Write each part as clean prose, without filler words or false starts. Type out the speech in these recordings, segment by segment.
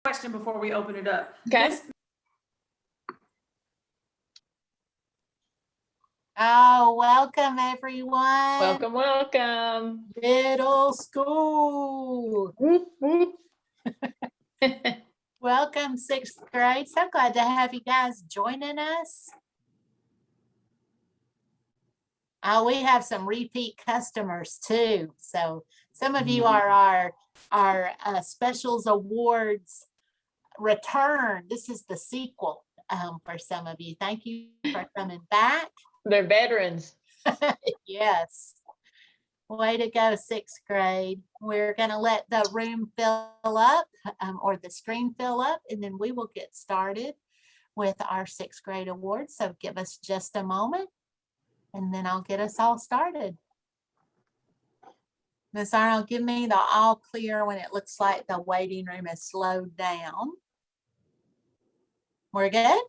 question before we open it up. Okay. Oh, welcome everyone. Welcome. Middle school. Whoop, whoop. Welcome sixth grade. So glad to have you guys joining us. Oh, we have some repeat customers too. So some of you are our specials awards return. This is the sequel for some of you. Thank you for coming back. They're veterans. Yes. Way to go, sixth grade. We're going to let the room fill up or the screen fill up, and then we will get started with our sixth grade awards. So give us just a moment, and then I'll get us all started. Ms. Arnold, give me the all clear when it looks like the waiting room is slowed down. We're good?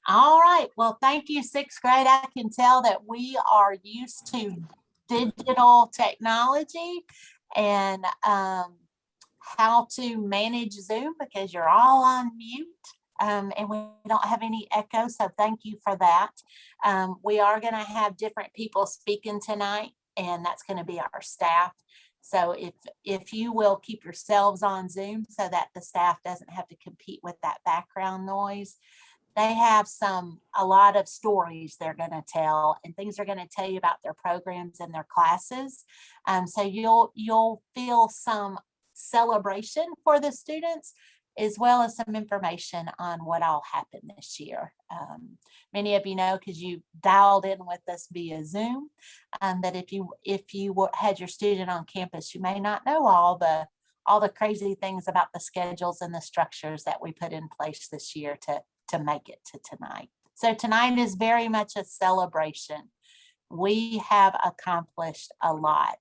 All right. Well, thank you, sixth grade. I can tell that we are used to digital technology and how to manage Zoom because you're all on mute and we don't have any echo. So thank you for that. We are going to have different people speaking tonight, and that's going to be our staff. So if you will keep yourselves on Zoom so that the staff doesn't have to compete with that background noise. They have a lot of stories they're going to tell and things they're going to tell you about their programs and their classes. So you'll feel some celebration for the students as well as some information on what all happened this year. Many of you know because you dialed in with us via Zoom that if you had your student on campus, you may not know all the crazy things about the schedules and the structures that we put in place this year to make it to tonight. So tonight is very much a celebration. We have accomplished a lot.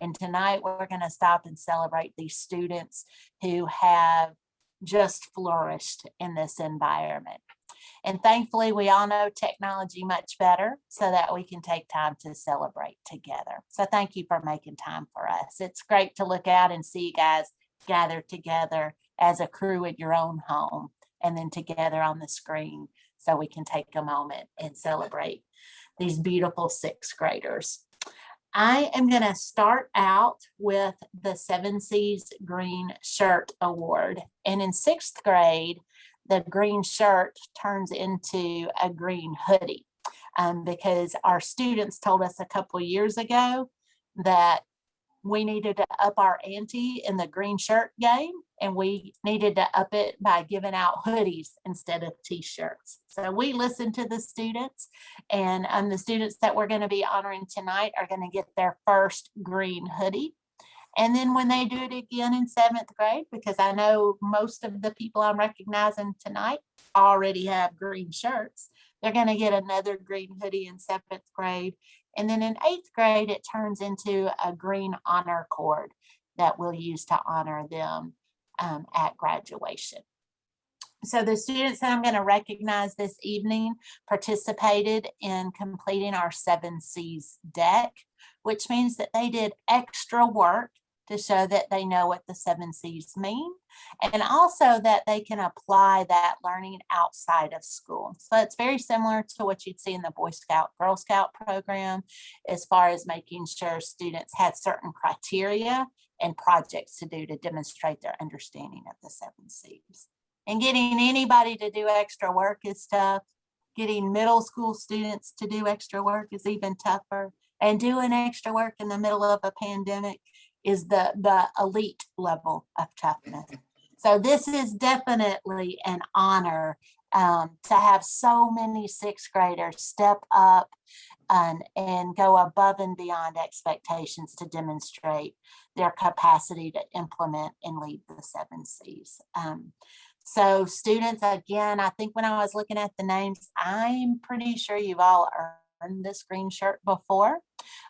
And tonight we're going to stop and celebrate these students who have just flourished in this environment. And thankfully, we all know technology much better so that we can take time to celebrate together. So thank you for making time for us. It's great to look out and see you guys gather together as a crew at your own home and then together on the screen so we can take a moment and celebrate these beautiful sixth graders. I am going to start out with the 7 C's Green Shirt Award. And in sixth grade, the green shirt turns into a green hoodie because our students told us a couple years ago that we needed to up our ante in the green shirt game, and we needed to up it by giving out hoodies instead of t-shirts. So we listened to the students, and the students that we're going to be honoring tonight are going to get their first green hoodie. And then when they do it again in 7th grade, because I know most of the people I'm recognizing tonight already have green shirts, they're going to get another green hoodie in 7th grade. And then in 8th grade, it turns into a green honor cord that we'll use to honor them at graduation. So the students that I'm going to recognize this evening participated in completing our 7 C's deck, which means that they did extra work to show that they know what the 7 C's mean, and also that they can apply that learning outside of school. So it's very similar to what you'd see in the Boy Scout, Girl Scout program, as far as making sure students had certain criteria and projects to do to demonstrate their understanding of the 7 C's. And getting anybody to do extra work is tough. Getting middle school students to do extra work is even tougher. And doing extra work in the middle of a pandemic is the elite level of toughness. So this is definitely an honor to have so many sixth graders step up and go above and beyond expectations to demonstrate their capacity to implement and lead the 7 C's. So students, again, I think when I was looking at the names, I'm pretty sure you've all earned this green shirt before,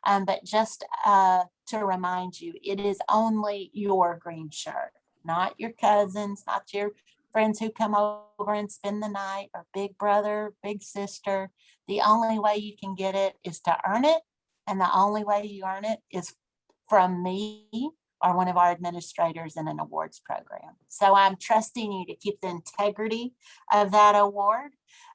but just to remind you, it is only your green shirt, not your cousins, not your friends who come over and spend the night, or big brother, big sister. The only way you can get it is to earn it, and the only way you earn it is from me or one of our administrators in an awards program. So I'm trusting you to keep the integrity of that award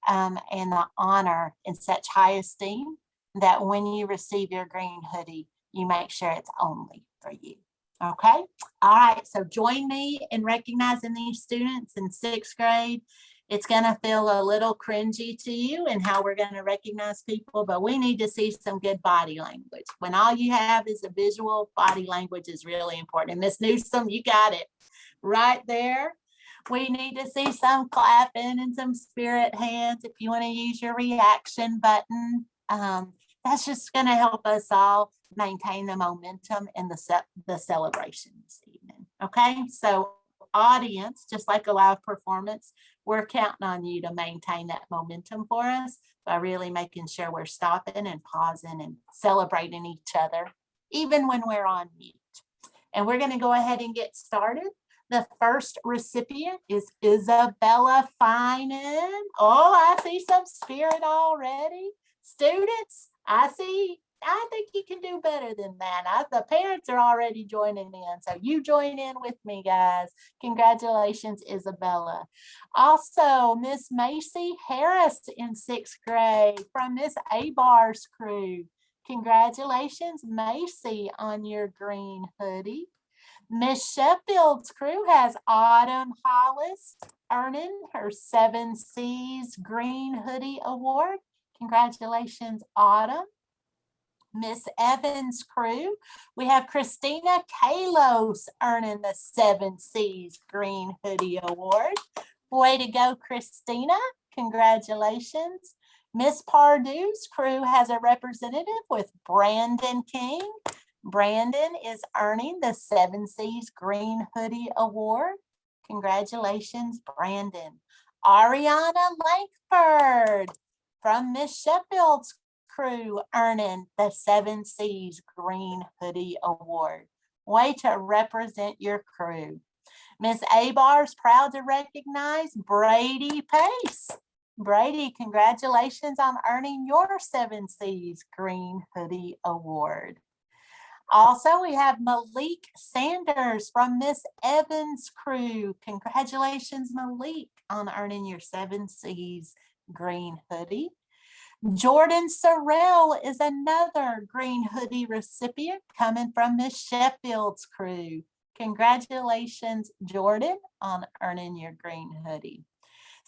and the honor in such high esteem that when you receive your green hoodie, you make sure it's only for you. Okay. All right. So join me in recognizing these students in 6th grade. It's going to feel a little cringy to you and how we're going to recognize people, but we need to see some good body language. When all you have is a visual, body language is really important. And Miss Newsom, you got it right there. We need to see some clapping and some spirit hands if you want to use your reaction button. That's just going to help us all maintain the momentum in the celebration this evening. Okay, so audience, just like a live performance, we're counting on you to maintain that momentum for us by really making sure we're stopping and pausing and celebrating each other, even when we're on mute. And we're going to go ahead and get started. The first recipient is Isabella Feinin. Oh, I see some spirit already. Students, I think you can do better than that. The parents are already joining in. So you join in with me, guys. Congratulations, Isabella. Also, Miss Macy Harris in 6th grade from Miss Abar's crew. Congratulations, Macy, on your green hoodie. Miss Sheffield's crew has Autumn Hollis earning her 7 C's Green Hoodie Award. Congratulations, Autumn. Miss Evans' crew, we have Christina Kaylos earning the 7 C's Green Hoodie Award. Way to go, Christina. Congratulations. Miss Pardue's crew has a representative with Brandon King. Brandon is earning the 7 C's Green Hoodie Award. Congratulations, Brandon. Ariana Lankford from Miss Sheffield's crew earning the 7 C's Green Hoodie Award. Way to represent your crew. Miss Abar's proud to recognize Brady Pace. Brady, congratulations on earning your 7 C's Green Hoodie Award. Also, we have Malik Sanders from Miss Evans' crew. Congratulations, Malik, on earning your 7 C's Green Hoodie. Jordan Cerrell is another green hoodie recipient coming from Miss Sheffield's crew. Congratulations, Jordan, on earning your green hoodie.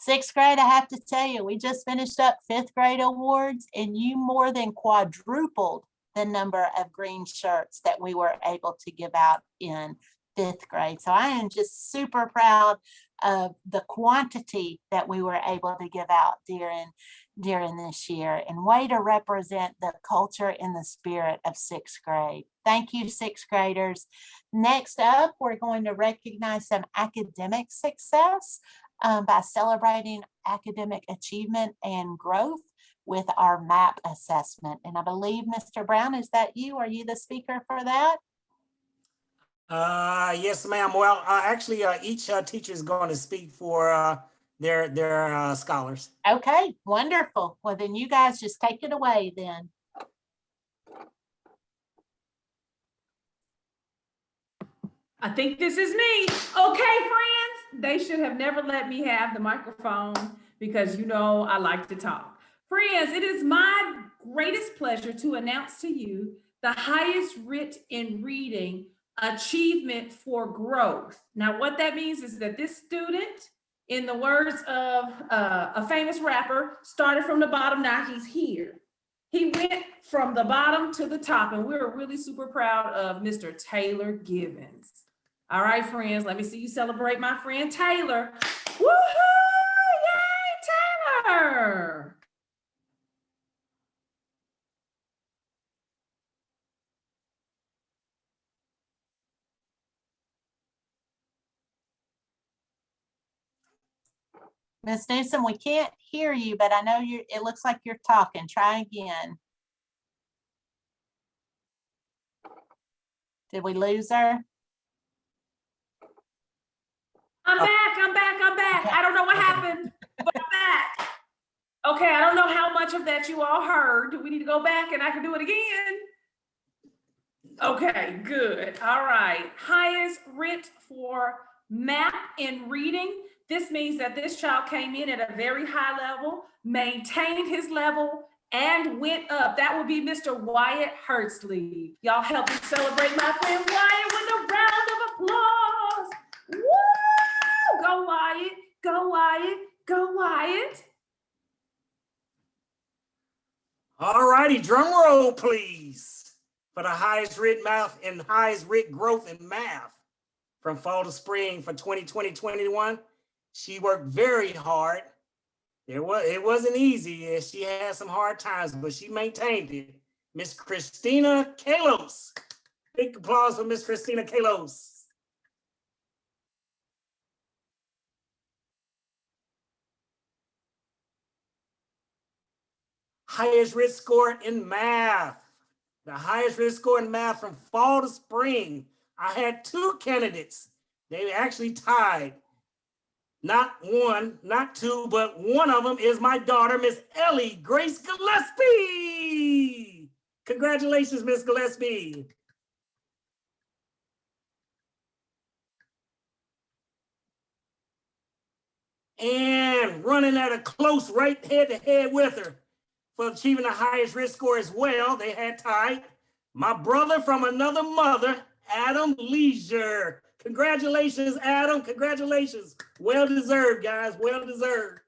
6th grade, I have to tell you, we just finished up 5th grade awards and you more than quadrupled the number of green shirts that we were able to give out in 5th grade. So I am just super proud of the quantity that we were able to give out during this year, and way to represent the culture and the spirit of 6th grade. Thank you, 6th graders. Next up, we're going to recognize some academic success by celebrating academic achievement and growth with our MAP assessment. And I believe, Mr. Brown, is that you? Are you the speaker for that? Yes, ma'am. Well, actually, each teacher is going to speak for their scholars. Okay, wonderful. Well, then you guys just take it away then. I think this is me. Okay, friends, they should have never let me have the microphone because you know I like to talk. Friends, it is my greatest pleasure to announce to you the highest writ in reading achievement for growth. Now, what that means is that this student, in the words of a famous rapper, started from the bottom, now he's here. He went from the bottom to the top, and we're really super proud of Mr. Taylor Givens. All right, friends, let me see you celebrate my friend Taylor. Woohoo! Yay, Taylor! Ms. Newsom, we can't hear you, but I know it looks like you're talking. Try again. Did we lose her? I'm back. I don't know what happened, but I'm back. Okay, I don't know how much of that you all heard. Do we need to go back and I can do it again? Okay, good. All right. Highest writ for math and reading. This means that this child came in at a very high level, maintained his level, and went up. That would be Mr. Wyatt Hursley. Y'all help me celebrate my friend Wyatt with a round of applause. Woo! Go Wyatt, go Wyatt, go Wyatt. All righty, drum roll, please, for the highest writ math and highest writ growth in math from fall to spring for 2020-21. She worked very hard. It wasn't easy. She had some hard times, but she maintained it. Miss Christina Kaylos. Big applause for Miss Christina Kaylos. Highest writ score in math. The highest writ score in math from fall to spring. I had two candidates. They actually tied. Not one, not two, but one of them is my daughter, Miss Ellie Grace Gillespie. Congratulations, Miss Gillespie. And running at a close right head-to-head with her for achieving the highest writ score as well, they had tied. My brother from another mother, Adam Leisure. Congratulations, Adam. Congratulations. Well deserved, guys. Well deserved.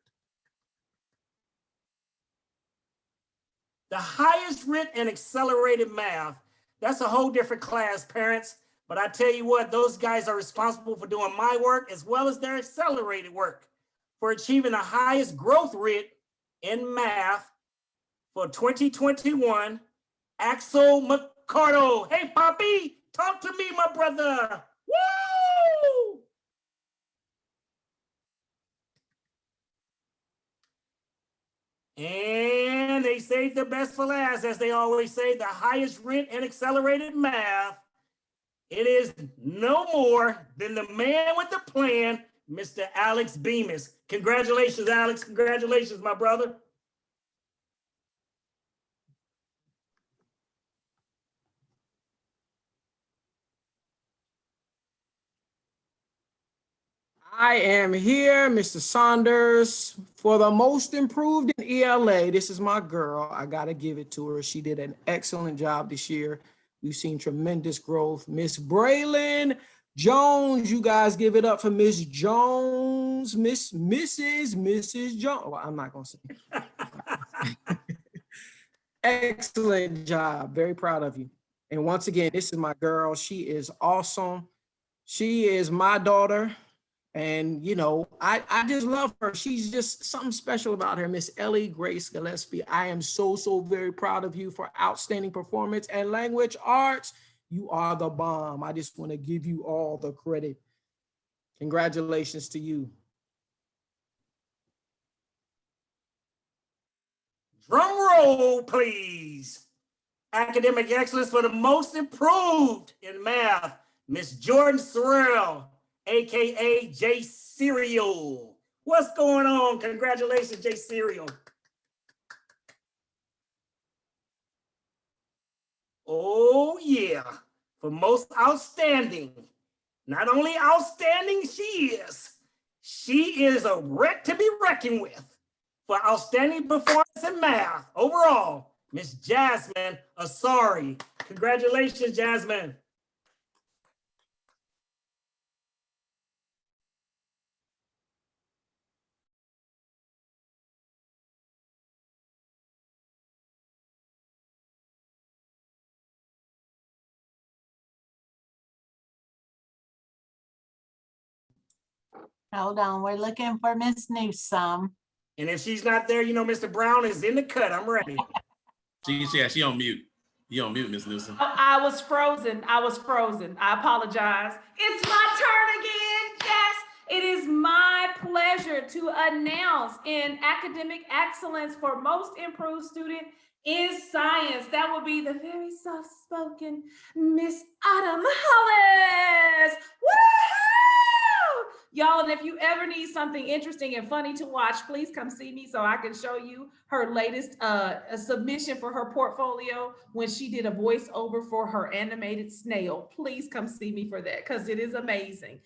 The highest writ and accelerated math. That's a whole different class, parents. But I tell you what, those guys are responsible for doing my work as well as their accelerated work for achieving the highest growth writ in math for 2021. Axel McCardo. Hey, Poppy, talk to me, my brother. Woo! And they saved the best for last, as they always say, the highest writ and accelerated math. It is no more than the man with the plan, Mr. Alex Bemis. Congratulations, Alex. Congratulations, my brother. I am here, Mr. Sanders, for the most improved in ELA. This is my girl. I got to give it to her. She did an excellent job this year. We've seen tremendous growth. Miss Braylon Jones, you guys give it up for Miss Jones, Mrs. Jones. Well, I'm not going to say. Excellent job. Very proud of you. And once again, this is my girl. She is awesome. She is my daughter. And, you know, I just love her. She's just something special about her. Miss Ellie Grace Gillespie. I am so very proud of you for outstanding performance and language arts. You are the bomb. I just want to give you all the credit. Congratulations to you. Drum roll, please. Academic excellence for the most improved in math, Miss Jordan Sorrell, AKA J Serial. What's going on? Congratulations, J Serial. Oh yeah, for most outstanding. Not only outstanding she is a wreck to be reckoned with. For outstanding performance in math overall, Miss Jasmine Asari. Congratulations, Jasmine. Hold on, we're looking for Miss Newsome. And if she's not there, you know, Mr. Brown is in the cut. I'm ready. She on mute. You on mute, Miss Newsom. I was frozen. I apologize. It's my turn again. Yes, it is my pleasure to announce in academic excellence for most improved student in science. That will be the very soft-spoken Miss Autumn Hollis. Woohoo! Y'all, and if you ever need something interesting and funny to watch, please come see me so I can show you her latest submission for her portfolio when she did a voiceover for her animated snail. Please come see me for that because it is amazing.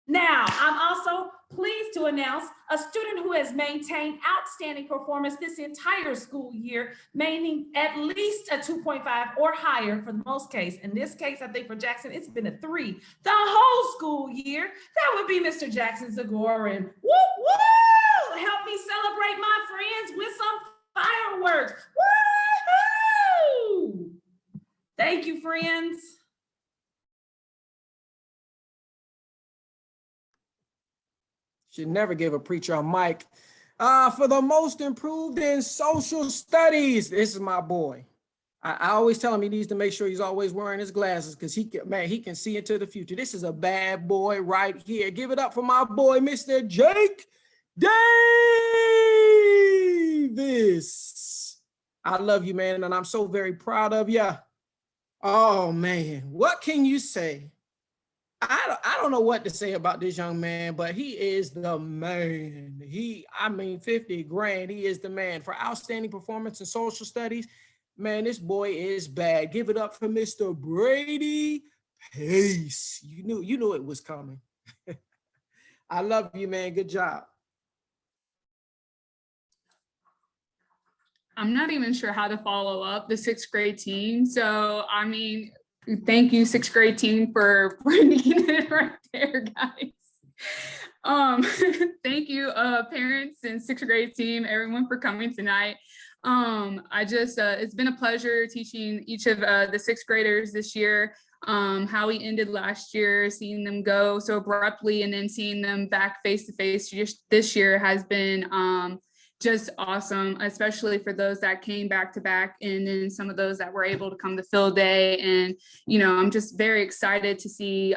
Now, I'm also pleased to announce a student who has maintained outstanding performance this entire school year, meaning at least a 2.5 or higher for the most case. In this case, I think for Jackson, it's been a 3 the whole school year. That would be Mr. Jackson Zagorin. Woo, woo! Help me celebrate my friends with some fireworks. Woo! Thank you, friends. Should never give a preacher a mic. For the most improved in social studies, this is my boy. I always tell him he needs to make sure he's always wearing his glasses because he can see into the future. This is a bad boy right here. Give it up for my boy, Mr. Jake Davis. I love you, man, and I'm so very proud of you. Oh, man, what can you say? I don't know what to say about this young man, but he is the man. 50 grand, he is the man. For outstanding performance in social studies, man, this boy is bad. Give it up for Mr. Brady Pace. You knew it was coming. I love you, man. Good job. I'm not even sure how to follow up the 6th grade team. So, I mean, thank you, 6th grade team, for bringing it right there, guys. Thank you, parents and 6th grade team, everyone for coming tonight. It's been a pleasure teaching each of the 6th graders this year. How we ended last year, seeing them go so abruptly and then seeing them back face to face just this year has been just awesome, especially for those that came back to back and then some of those that were able to come to field day. And, you know, I'm just very excited to see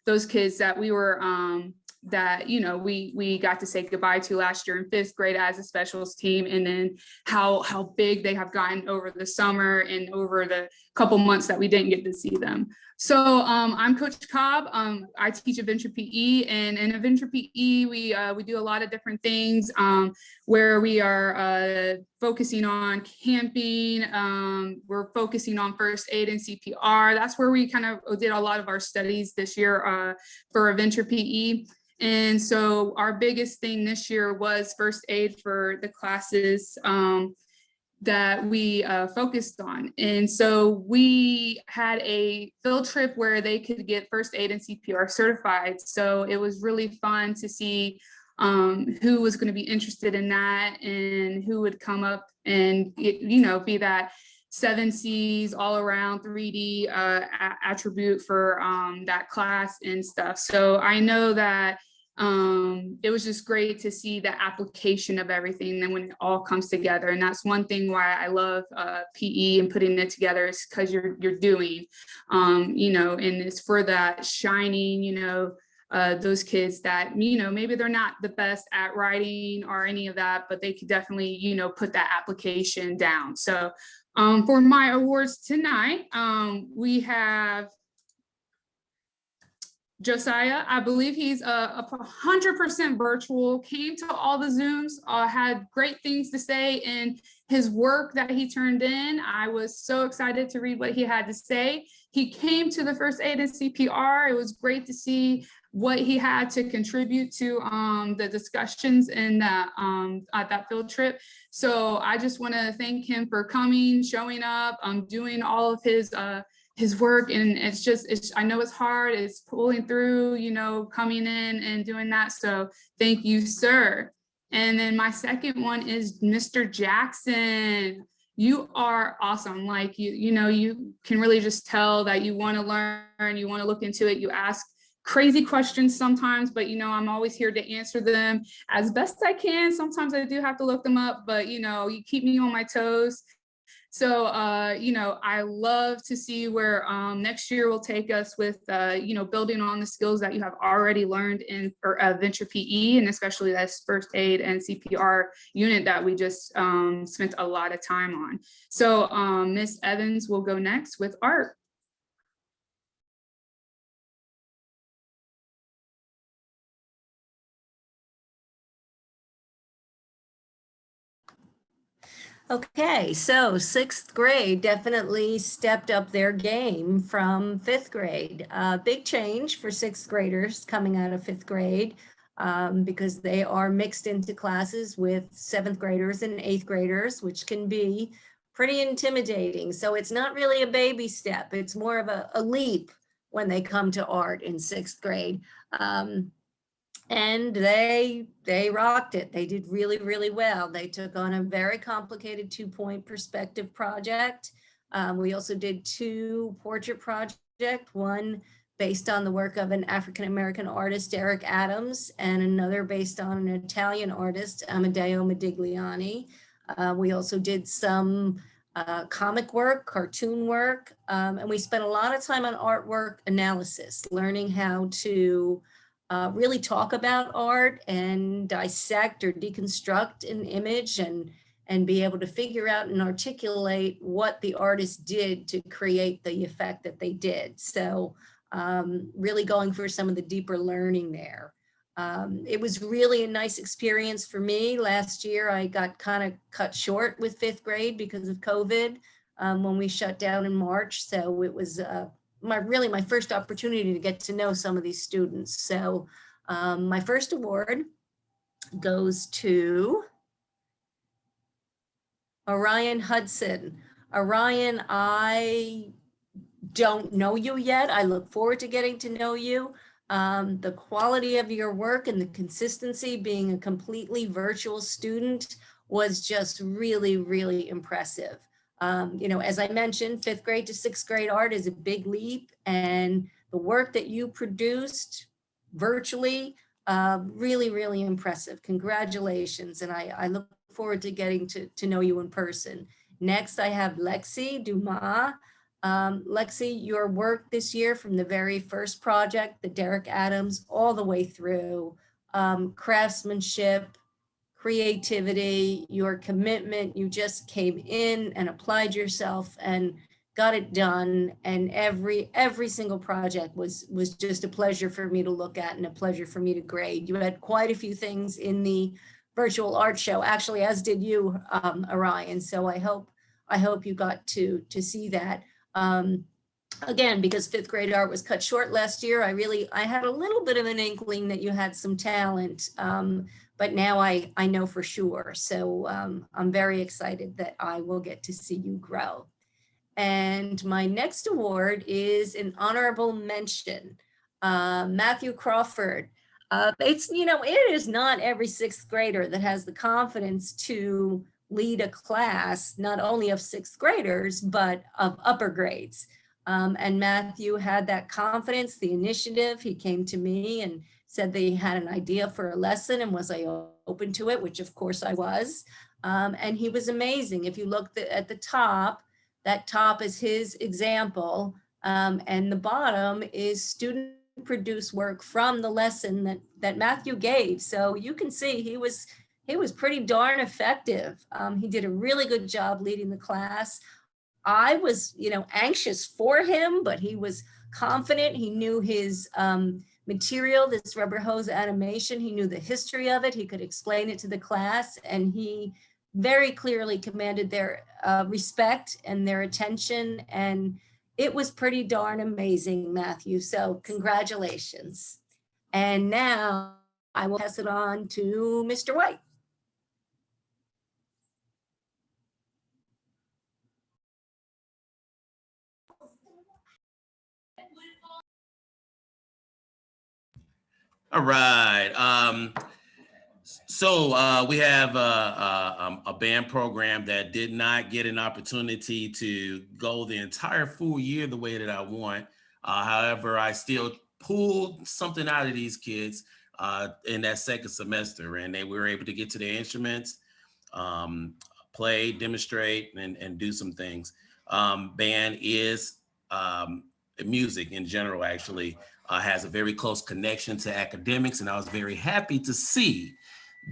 those kids that we were, we got to say goodbye to last year in 5th grade as a specials team, and then how big they have gotten over the summer and over the couple months that we didn't get to see them. So I'm Coach Cobb. I teach Adventure PE, and in Adventure PE, we do a lot of different things where we are focusing on camping. We're focusing on first aid and CPR. That's where we kind of did a lot of our studies this year for Adventure PE. And so our biggest thing this year was first aid for the classes that we focused on. And so we had a field trip where they could get first aid and CPR certified. So it was really fun to see who was going to be interested in that and who would come up and, be that 7 C's all around 3D attribute for that class and stuff. So I know that it was just great to see the application of everything and when it all comes together. And that's one thing why I love PE and putting it together, is because you're doing, and it's for that shining, those kids that, maybe they're not the best at writing or any of that, but they could definitely, put that application down. So for my awards tonight, we have Josiah. I believe he's 100% virtual, came to all the Zooms, had great things to say in his work that he turned in. I was so excited to read what he had to say. He came to the first aid and CPR. It was great to see what he had to contribute to the discussions in that at that field trip. So I just want to thank him for coming, showing up, doing all of his work. And I know it's hard, it's pulling through, coming in and doing that. So thank you, sir. And then my second one is Mr. Jackson. You are awesome. Like you can really just tell that you want to learn, you want to look into it. You ask crazy questions sometimes, but I'm always here to answer them as best I can. Sometimes I do have to look them up, but you keep me on my toes. So, I love to see where next year will take us with, building on the skills that you have already learned in Venture PE, and especially this first aid and CPR unit that we just spent a lot of time on. So Ms. Evans will go next with art. Okay, so sixth grade definitely stepped up their game from fifth grade. Big change for sixth graders coming out of fifth grade because they are mixed into classes with seventh graders and eighth graders, which can be pretty intimidating. So it's not really a baby step. It's more of a leap when they come to art in sixth grade. And they rocked it. They did really, really well. They took on a very complicated 2-point perspective project. We also did 2 portrait projects, one based on the work of an African-American artist, Derek Adams, and another based on an Italian artist, Amedeo Modigliani. We also did some comic work, cartoon work, and we spent a lot of time on artwork analysis, learning how to really talk about art and dissect or deconstruct an image and be able to figure out and articulate what the artist did to create the effect that they did. So really going for some of the deeper learning there. It was really a nice experience for me. Last year, I got kind of cut short with fifth grade because of COVID when we shut down in March. So it was my first opportunity to get to know some of these students. So my first award goes to Orion Hudson. Orion, I don't know you yet. I look forward to getting to know you. The quality of your work and the consistency, being a completely virtual student, was just really, really impressive. You know, as I mentioned, fifth grade to sixth grade art is a big leap, and the work that you produced virtually, really, really impressive. Congratulations. And I look forward to getting to know you in person. Next, I have Lexi Dumas. Lexi, your work this year from the very first project, the Derek Adams, all the way through, craftsmanship, creativity, your commitment, you just came in and applied yourself and got it done. And every single project was just a pleasure for me to look at and a pleasure for me to grade. You had quite a few things in the virtual art show, actually, as did you, Orion. So I hope you got to see that. Again, because fifth grade art was cut short last year, I had a little bit of an inkling that you had some talent, but now I know for sure. So I'm very excited that I will get to see you grow. And my next award is an honorable mention, Matthew Crawford. It is not every sixth grader that has the confidence to lead a class, not only of sixth graders, but of upper grades. And Matthew had that confidence, the initiative. He came to me and said they had an idea for a lesson and was I open to it, which of course I was. And he was amazing. If you look at the top, that top is his example. And the bottom is student produced work from the lesson that Matthew gave. So you can see he was pretty darn effective. He did a really good job leading the class. I was, anxious for him, but he was confident. He knew his material, this rubber hose animation. He knew the history of it. He could explain it to the class, and he very clearly commanded their respect and their attention. And it was pretty darn amazing, Matthew. So congratulations. And now I will pass it on to Mr. White. All right. So we have a band program that did not get an opportunity to go the entire full year the way that I want. However, I still pulled something out of these kids in that second semester, and they were able to get to their instruments, play, demonstrate, and do some things. Band is music in general, actually. Has a very close connection to academics, and I was very happy to see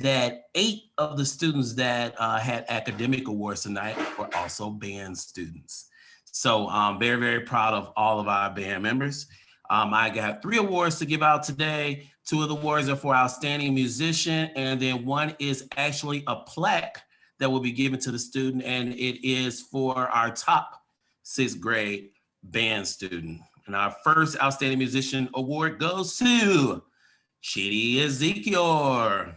that 8 of the students that had academic awards tonight were also band students. So I'm very, very proud of all of our band members. I got 3 awards to give out today. 2 of the awards are for outstanding musician, and then 1 is actually a plaque that will be given to the student, and it is for our top 6th grade band student. And our first Outstanding Musician Award goes to Chidi Ezekiel.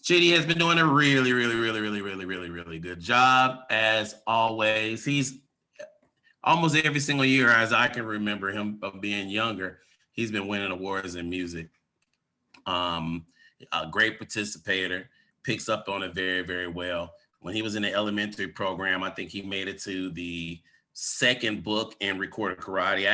Chidi has been doing a really good job as always. He's almost every single year, as I can remember him of being younger, he's been winning awards in music. A great participator, picks up on it very well. When he was in the elementary program, I think he made it to the 2nd book in recorded karate.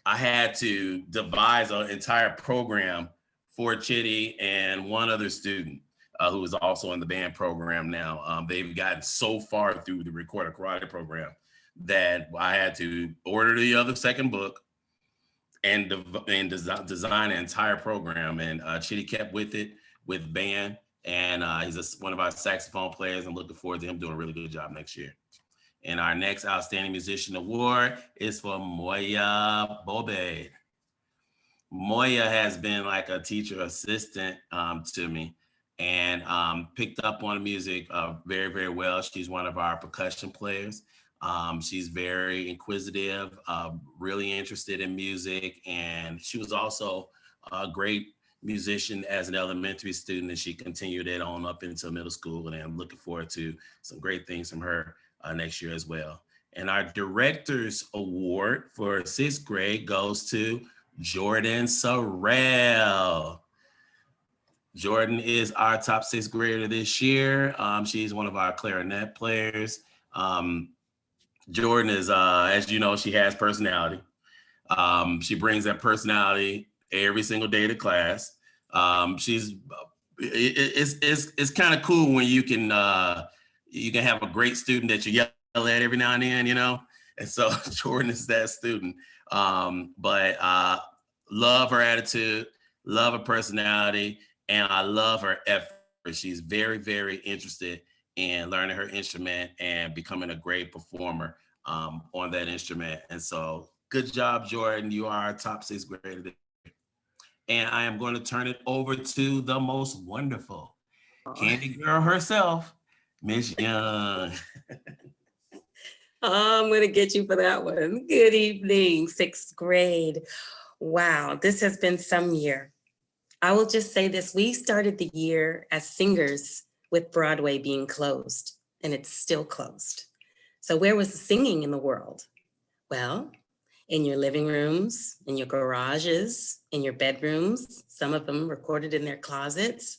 I had to devise an entire program for Chidi and one other student who is also in the band program now. They've gotten so far through the recorded karate program that I had to order the other 2nd book and design an entire program. And Chidi kept with it with band, and he's one of our saxophone players. I'm looking forward to him doing a really good job next year. And our next Outstanding Musician Award is for Moya Bobey. Moya has been like a teacher assistant to me, and picked up on the music very well. She's one of our percussion players. She's very inquisitive, really interested in music, and she was also a great musician as an elementary student, and she continued it on up into middle school, and I'm looking forward to some great things from her next year as well. And our Director's Award for 6th grade goes to Jordan Cerrell. Jordan is our top 6th grader this year. She's one of our clarinet players. Jordan is, as you know, she has personality. She brings that personality every single day to class. It's kind of cool when you can have a great student that you yell at every now and then, you know? And so Jordan is that student. But love her attitude, love her personality, and I love her effort. She's very interested in learning her instrument and becoming a great performer on that instrument. And so good job, Jordan. You are our top 6th grader. And I am going to turn it over to the most wonderful Candy Girl herself, Miss Young. I'm going to get you for that one. Good evening, 6th grade. Wow, this has been some year. I will just say this, we started the year as singers with Broadway being closed, and it's still closed. So where was the singing in the world? Well, in your living rooms, in your garages, in your bedrooms, some of them recorded in their closets.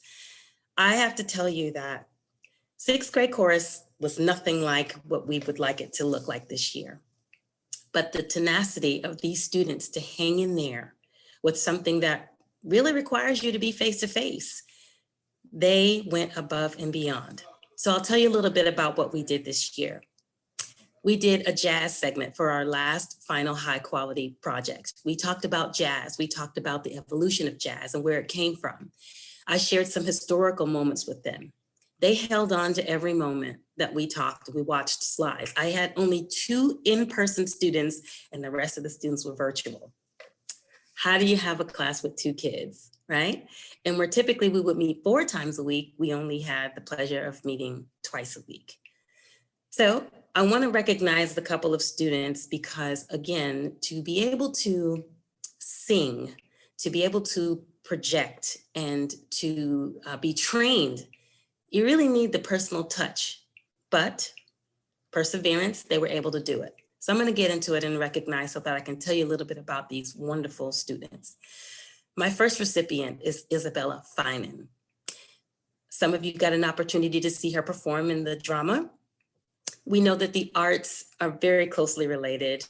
I have to tell you that 6th grade chorus was nothing like what we would like it to look like this year. But the tenacity of these students to hang in there with something that really requires you to be face to face, they went above and beyond. So I'll tell you a little bit about what we did this year. We did a jazz segment for our last final high quality project. We talked about jazz. We talked about the evolution of jazz and where it came from. I shared some historical moments with them. They held on to every moment that we talked. We watched slides. I had only 2 in-person students and the rest of the students were virtual. How do you have a class with 2 kids, right? And where typically we would meet 4 times a week, we only had the pleasure of meeting twice a week. So I want to recognize the couple of students because, again, to be able to sing, to be able to project, and to be trained, you really need the personal touch, but perseverance, they were able to do it. So I'm going to get into it and recognize so that I can tell you a little bit about these wonderful students. My first recipient is Isabella Feinin. Some of you got an opportunity to see her perform in the drama. We know that the arts are very closely related,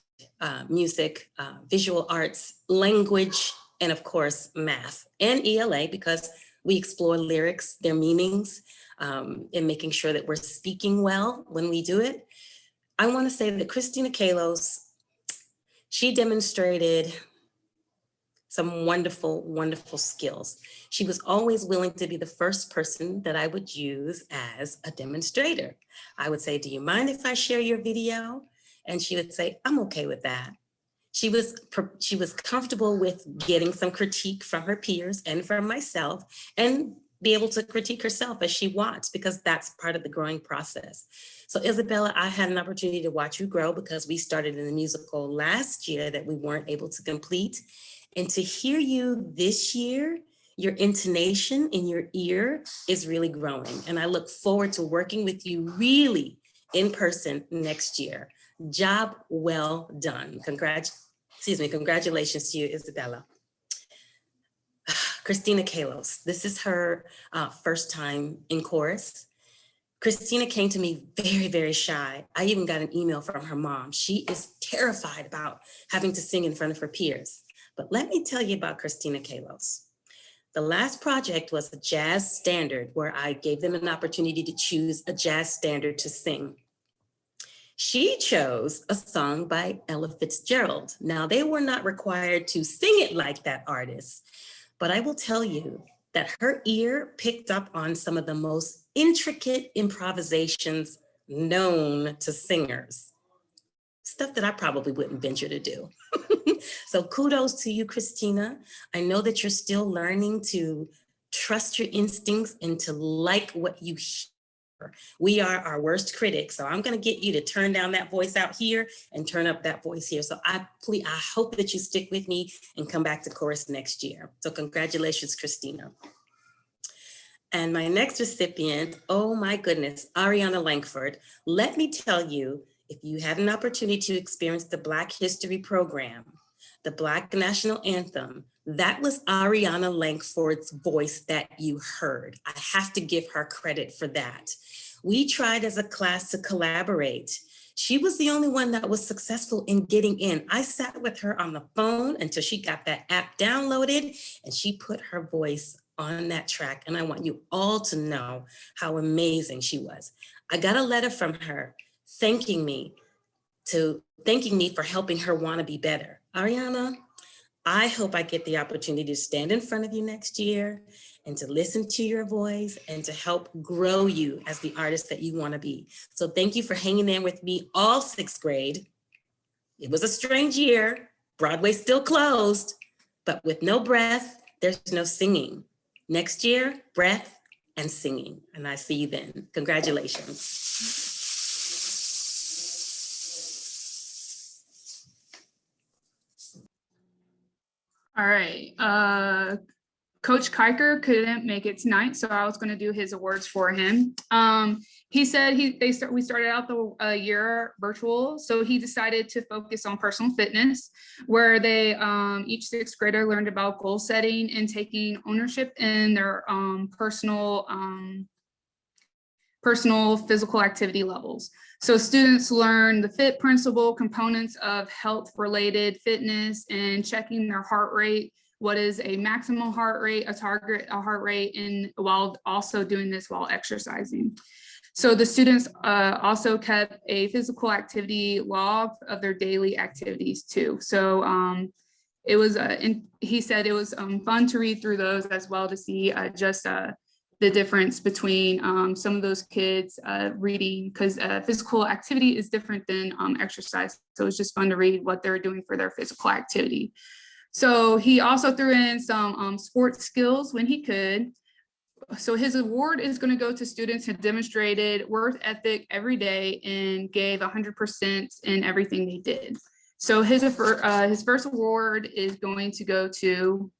music, visual arts, language, and of course, math and ELA, because we explore lyrics, their meanings, and making sure that we're speaking well when we do it. I want to say that Christina Kaylos, she demonstrated some wonderful, wonderful skills. She was always willing to be the first person that I would use as a demonstrator. I would say, do you mind if I share your video? And she would say, I'm okay with that. She was comfortable with getting some critique from her peers and from myself, and be able to critique herself as she watched, because that's part of the growing process. So Isabella, I had an opportunity to watch you grow because we started in the musical last year that we weren't able to complete. And to hear you this year, your intonation in your ear is really growing. And I look forward to working with you really in person next year. Job well done. Congratulations to you, Isabella. Christina Kaylos, this is her first time in chorus. Christina came to me very, very shy. I even got an email from her mom. She is terrified about having to sing in front of her peers. But let me tell you about Christina Kaylos. The last project was a jazz standard where I gave them an opportunity to choose a jazz standard to sing. She chose a song by Ella Fitzgerald. Now, they were not required to sing it like that artist, but I will tell you that her ear picked up on some of the most intricate improvisations known to singers. Stuff that I probably wouldn't venture to do. So kudos to you, Christina. I know that you're still learning to trust your instincts and to like what you hear. We are our worst critics. So I'm going to get you to turn down that voice out here and turn up that voice here. So I hope that you stick with me and come back to chorus next year. So congratulations, Christina. And my next recipient, oh my goodness, Ariana Lankford. Let me tell you, if you had an opportunity to experience the Black History program, the Black National Anthem, that was Ariana Lankford's voice that you heard. I have to give her credit for that. We tried as a class to collaborate. She was the only one that was successful in getting in. I sat with her on the phone until she got that app downloaded and she put her voice on that track. And I want you all to know how amazing she was. I got a letter from her thanking me for helping her want to be better. Ariana, I hope I get the opportunity to stand in front of you next year and to listen to your voice and to help grow you as the artist that you want to be. So thank you for hanging in with me all sixth grade. It was a strange year. Broadway still closed, but with no breath, there's no singing. Next year, breath and singing. And I see you then. Congratulations. All right. Coach Kiker couldn't make it tonight, so I was going to do his awards for him. He said we started out the year virtual, so he decided to focus on personal fitness, where they each sixth grader learned about goal setting and taking ownership in their personal physical activity levels. So students learn the FIT principle, components of health-related fitness, and checking their heart rate. What is a maximum heart rate, a target, a heart rate, and while also doing this while exercising. So the students also kept a physical activity log of their daily activities too. So it was, he said it was fun to read through those as well to see just the difference between some of those kids reading, because physical activity is different than exercise. So it's just fun to read what they're doing for their physical activity. So he also threw in some sports skills when he could. So his award is going to go to students who demonstrated work ethic every day and gave 100% in everything they did. So his first award is going to go to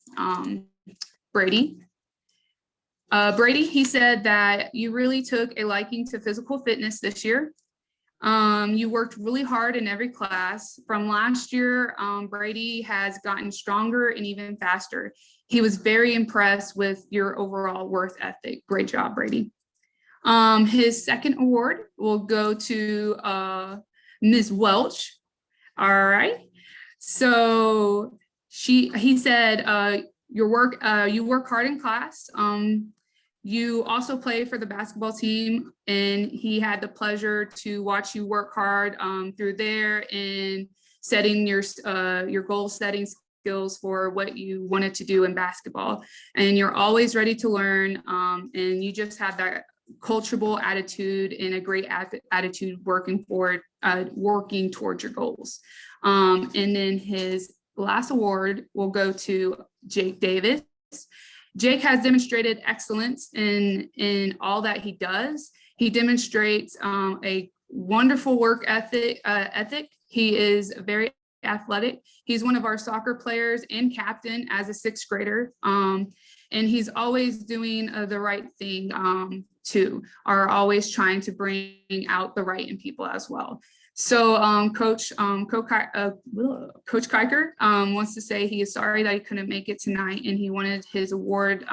Brady. Brady, he said that you really took a liking to physical fitness this year. You worked really hard in every class. From last year, Brady has gotten stronger and even faster. He was very impressed with your overall work ethic. Great job, Brady. His second award will go to Ms. Welch. All right. So he said, you work hard in class. You also play for the basketball team, and he had the pleasure to watch you work hard through there and setting your goal setting skills for what you wanted to do in basketball. And you're always ready to learn, and you just have that coachable attitude and a great attitude working towards your goals. And then his last award will go to Jake Davis. Jake has demonstrated excellence in all that he does. He demonstrates a wonderful work ethic. He is very athletic. He's one of our soccer players and captain as a sixth grader. And he's always doing the right thing too, are always trying to bring out the right in people as well. So Coach Kiker wants to say he is sorry that he couldn't make it tonight, and he wanted his award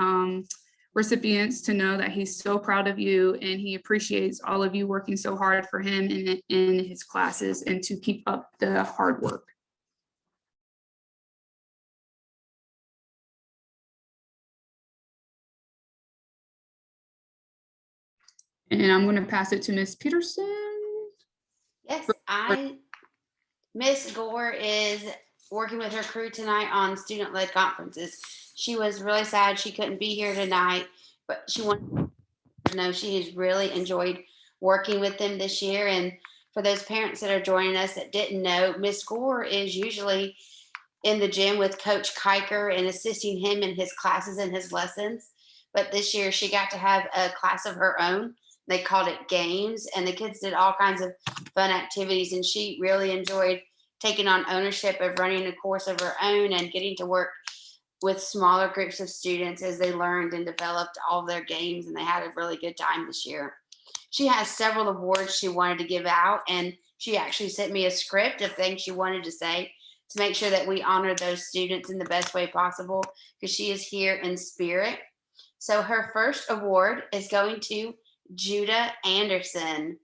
recipients to know that he's so proud of you and he appreciates all of you working so hard for him in his classes, and to keep up the hard work. And I'm going to pass it to Miss Peterson. Yes, Miss Gore is working with her crew tonight on student-led conferences. She was really sad she couldn't be here tonight, but she wanted to know she has really enjoyed working with them this year. And for those parents that are joining us that didn't know, Miss Gore is usually in the gym with Coach Kiker and assisting him in his classes and his lessons. But this year she got to have a class of her own. They called it games, and the kids did all kinds of fun activities, and she really enjoyed taking on ownership of running a course of her own and getting to work with smaller groups of students as they learned and developed all of their games, and they had a really good time this year. She has several awards she wanted to give out, and she actually sent me a script of things she wanted to say to make sure that we honor those students in the best way possible, because she is here in spirit. So her first award is going to Judah Anderson.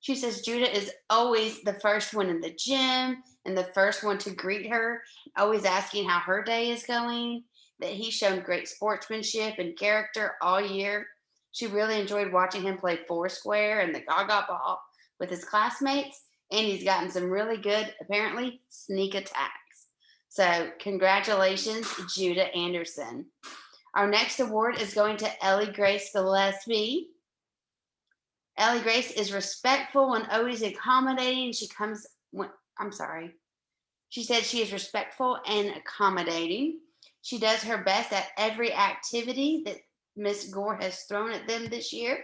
She says Judah is always the first one in the gym and the first one to greet her, always asking how her day is going, that he's shown great sportsmanship and character all year. She really enjoyed watching him play Foursquare and the Gaga Ball with his classmates, and he's gotten some really good, apparently, sneak attacks. So congratulations, Judah Anderson. Our next award is going to Ellie Grace Gillespie. Ellie Grace is respectful and always accommodating. She said she is respectful and accommodating. She does her best at every activity that Miss Gore has thrown at them this year.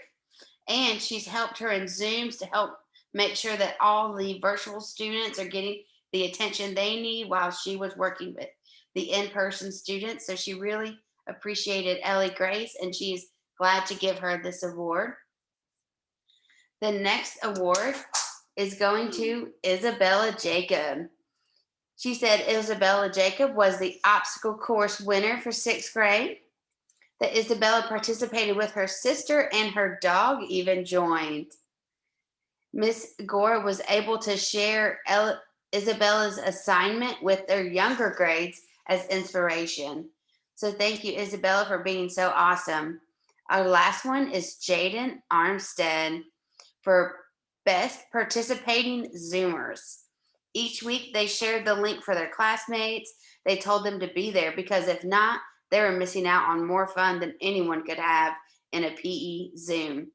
And she's helped her in Zooms to help make sure that all the virtual students are getting the attention they need while she was working with the in-person students. So she really appreciated Ellie Grace, and she's glad to give her this award. The next award is going to Isabella Jacob. She said Isabella Jacob was the obstacle course winner for sixth grade. That Isabella participated with her sister, and her dog even joined. Miss Gore was able to share Isabella's assignment with their younger grades as inspiration. So thank you, Isabella, for being so awesome. Our last one is Jaden Armstead for Best Participating Zoomers. Each week they shared the link for their classmates. They told them to be there because if not, they were missing out on more fun than anyone could have in a PE Zoom.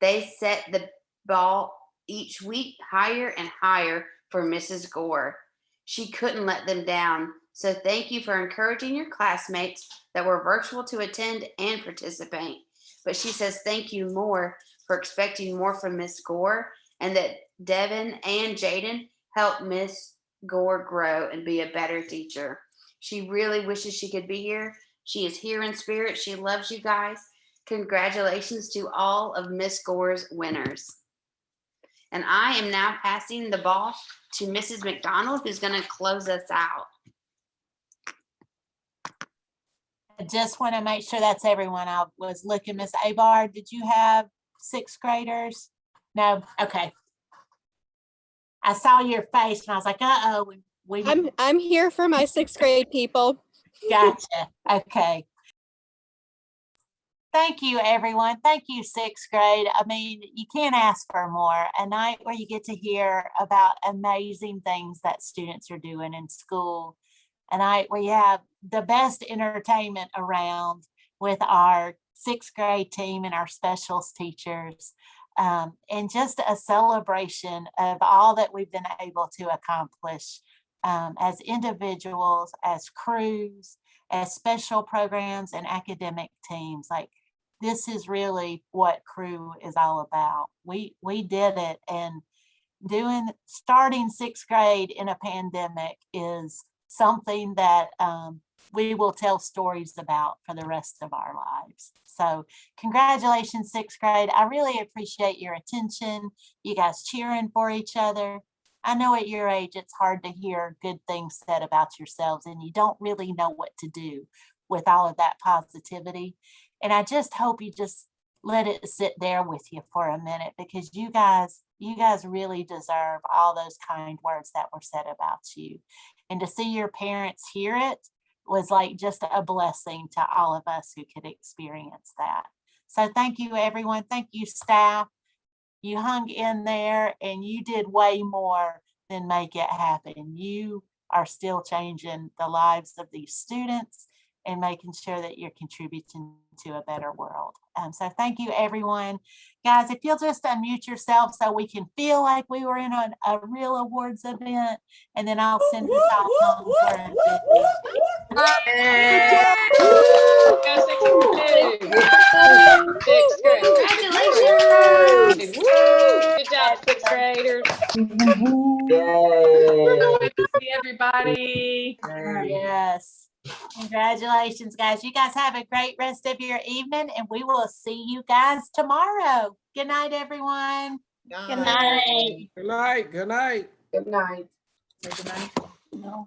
They set the ball each week higher and higher for Mrs. Gore. She couldn't let them down. So thank you for encouraging your classmates that were virtual to attend and participate. But she says thank you more for expecting more from Miss Gore, and that Devin and Jaden helped Miss Gore grow and be a better teacher. She really wishes she could be here. She is here in spirit. She loves you guys. Congratulations to all of Miss Gore's winners. And I am now passing the ball to Mrs. McDonald, who's going to close us out. I just want to make sure that's everyone. I was looking, Miss Abar, did you have sixth graders? No, okay. I saw your face and I was like, uh-oh. I'm here for my sixth grade people. Gotcha. Okay. Thank you, everyone. Thank you, sixth grade. I mean, you can't ask for more. A night where you get to hear about amazing things that students are doing in school. A night where you have the best entertainment around with our sixth grade team and our specials teachers. And just a celebration of all that we've been able to accomplish as individuals, as crews, as special programs and academic teams. Like, this is really what crew is all about. We did it, and starting 6th grade in a pandemic is something that we will tell stories about for the rest of our lives. So congratulations, 6th grade. I really appreciate your attention, you guys cheering for each other. I know at your age, it's hard to hear good things said about yourselves, and you don't really know what to do with all of that positivity. And I just hope you just let it sit there with you for a minute, because you guys really deserve all those kind words that were said about you. And to see your parents hear it was like just a blessing to all of us who could experience that. So thank you, everyone. Thank you, staff. You hung in there, and you did way more than make it happen. You are still changing the lives of these students and making sure that you're contributing to a better world. So thank you, everyone. Guys, if you'll just unmute yourself so we can feel like we were in a real awards event, and then I'll send this out home for Sixth grade. Congratulations. Good job, 6th graders. Good to see everybody. Yes. Congratulations, guys. You guys have a great rest of your evening, and we will see you guys tomorrow. Good night, everyone. Good night. Good night. Good night. Good night. No.